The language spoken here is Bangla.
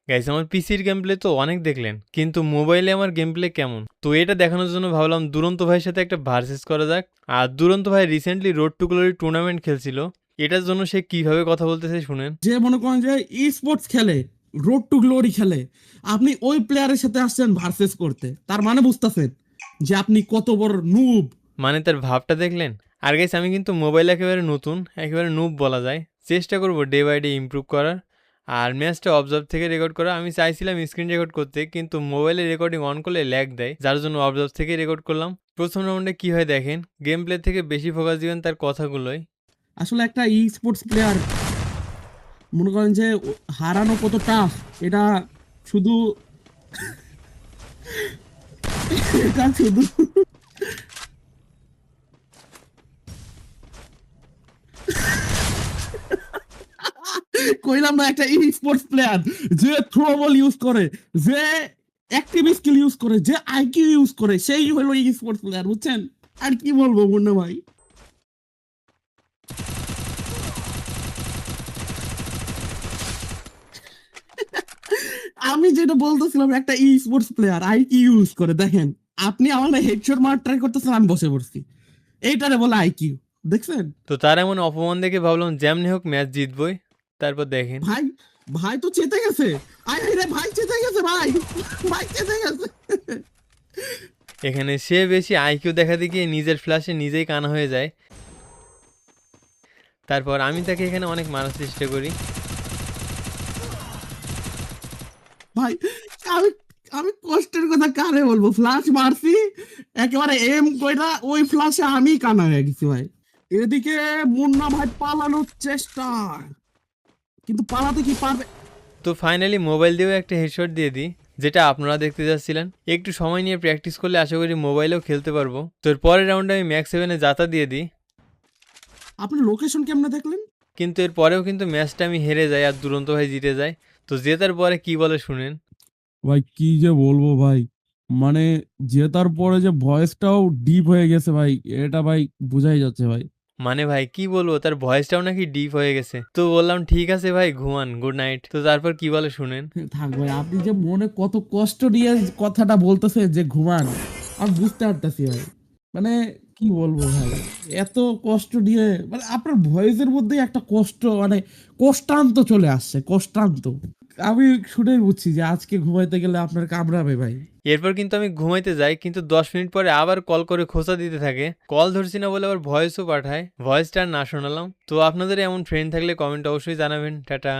গাইস আমার পিসির গেম প্লে তো অনেক দেখলেন, কিন্তু মোবাইলে আমার গেম প্লে কেমন? তো এটা দেখানোর জন্য ভাবলাম দুরন্ত ভাইয়ের সাথে একটা ভার্সেস করা যাক। আর দুরন্ত ভাই recently road to Glory tournament খেলছিল, এটার জন্য সে কিভাবে কথা বলতেছে শুনেন। যে মনে করেন যে ই স্পোর্টস খেলে, রোড টু গ্লোরি খেলে, আপনি ওই প্লেয়ারের সাথে আসছেন ভার্সেস করতে, তার মানে বুঝতেছেন যে আপনি কত বড় নুব। মানে তার ভাবটা দেখলেন? আর গাইস আমি কিন্তু মোবাইল একেবারে নতুন, একেবারে নুব বলা যায়। চেষ্টা করব ডে বাই ডে ইমপ্রুভ করার। আর ম্যাচটা অবজার্ভ থেকে রেকর্ড করা, আমি চাইছিলাম স্ক্রিন রেকর্ড করতে, কিন্তু মোবাইলে রেকর্ডিং অন করলে ল্যাগ দেয়, যার জন্য অবজার্ভ থেকে রেকর্ড করলাম। প্রথম রাউন্ডে কি হয় দেখেন, গেম প্লে থেকে বেশি ফোকাস দিবেন তার কথাগুলোই। আসলে একটা ই স্পোর্টস প্লেয়ার মনে করেন যে হারানো কত টাফ, এটা শুধু এটা শুধু কইলাম না, একটা ই স্পোর্টস প্লেয়ার যে থ্রো বল ইউজ করে, যে অ্যাক্টিভ স্কিল ইউজ করে, যে আইকিউ ইউজ করে, সেই হলো ই স্পোর্টস প্লেয়ার, বুঝছেন? আর কি বলবো মুন্না ভাই। আমি যেটা বলতেছিলাম, একটা ই স্পোর্টস প্লেয়ার আইকিউ ইউজ করে, দেখেন আপনি আমার হেডশট মার ট্রাই করতেছেন, আমি বসে পড়ছি, এইটারে বলে আইকিউ, দেখছেন? তো তার এমন অপমান দেখে ভাবলাম যেমনি হোক ম্যাচ জিতবই। তারপর দেখেন ভাই, ভাই তো চেতে গেছে, আয় রে ভাই চেতে গেছে ভাই, ভাই চেতে গেছে। এখানে সে বেশি আইকিউ দেখাতে গিয়ে নিজের ফ্ল্যাশে নিজেই কানা হয়ে যায়। তারপর আমি তাকে এখানে অনেক মারার চেষ্টা করি। ভাই আমি আমি কষ্টের কথা কারে বলবো, ফ্লাশ মারছি একেবারে এম কইরা, ওই ফ্লাশে আমি কানা হয়ে গেছি ভাই। এদিকে মুন্না ভাই পালানোর চেষ্টা, কিন্তু পালাতে কি পারবে? তো ফাইনালি মোবাইল দিয়েও একটা হেডশট দিয়ে দিই, যেটা আপনারা দেখতে যাচ্ছিলেন। একটু সময় নিয়ে প্র্যাকটিস করলে আশা করি মোবাইলেও খেলতে পারবো। তো এর পরের রাউন্ডে আমি ম্যাক্স 7-এ যাতা দিয়ে দিই, আপনি লোকেশন কেমনে দেখলেন? কিন্তু এর পরেও কিন্তু ম্যাচটা আমি হেরে যাই আর দুরন্ত ভাই জিতে যায়। তো জেতার পরে কি বলে শুনেন। ভাই কি যে বলবো ভাই, মানে জেতার পরে যে ভয়েসটাও ডিপ হয়ে গেছে ভাই, এটা ভাই বুঝাই যাচ্ছে ভাই। মানে ভাই কি বলবো, তার ভয়েসটাও নাকি ডিপ হয়ে গেছে। তো বললাম ঠিক আছে ভাই ঘুমান, গুড নাইট। তো তারপর কি বলে শুনেন। থাক ভাই, আপনি যে মনে কত কষ্ট নিয়ে কথাটা বলতেছে যে ঘুমান, আমি বুঝতে পারতেছি ভাই। মানে কি বলবো ভাই, এত কষ্ট নিয়ে, মানে আপনার ভয়েসের মধ্যে একটা কষ্ট, মানে কষ্টান্ত চলে আসছে, কষ্টান্ত। আমি শুনেই বুঝছি যে আজকে ঘুমাইতে গেলে আপনার কামড়াবে ভাই। এরপর কিন্তু আমি ঘুমাইতে যাই, কিন্তু 10 মিনিট পরে আবার কল করে খোঁচা দিতে থাকে। কল ধরছি না বলে আবার ভয়েসও পাঠায়, ভয়েসটা আর না শোনালাম। তো আপনাদের এমন ফ্রেন্ড থাকলে কমেন্ট অবশ্যই জানাবেন। টাটা।